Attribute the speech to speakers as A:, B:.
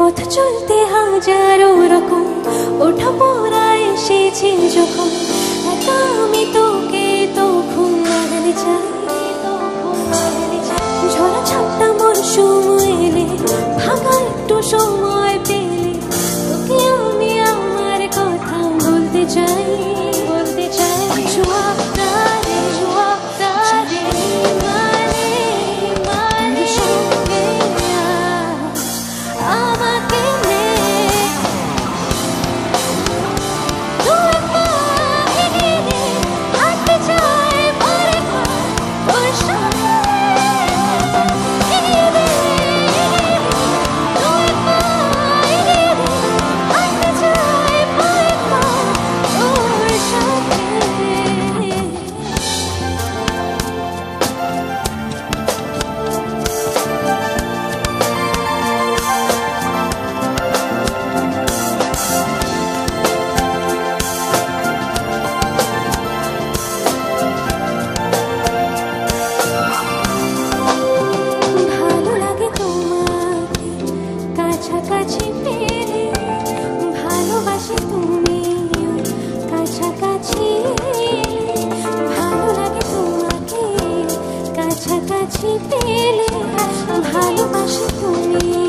A: পথ চলতে হাজারো রকম ওঠা পড়া এসেছে যখন একা আমি তোকে তখন মানাতে চাই। ঝরা ছাপটা মরশুম এলে ফাঁকা একটু সময় পেলে তোকে আমি আমার কথা বলতে চাই, বলতে চাই। জোয়ারে জোয়ারে মানে মানে সঙ্গে আমাকে নে তুই পাখিরে হাঁটতে চাই পরে তোর সঙ্গে এগিয়ে দে তুই পাখিরে হাঁটতে চাই পরে তোর সঙ্গে। ভালো লাগে তোমাকে কাছাকাছি পেলে, ভালোবাসি তুমিও কাছাকাছি এলে। ভালো লাগে তোমাকে কাছাকাছি পেলে, ভালোবাসি তুমি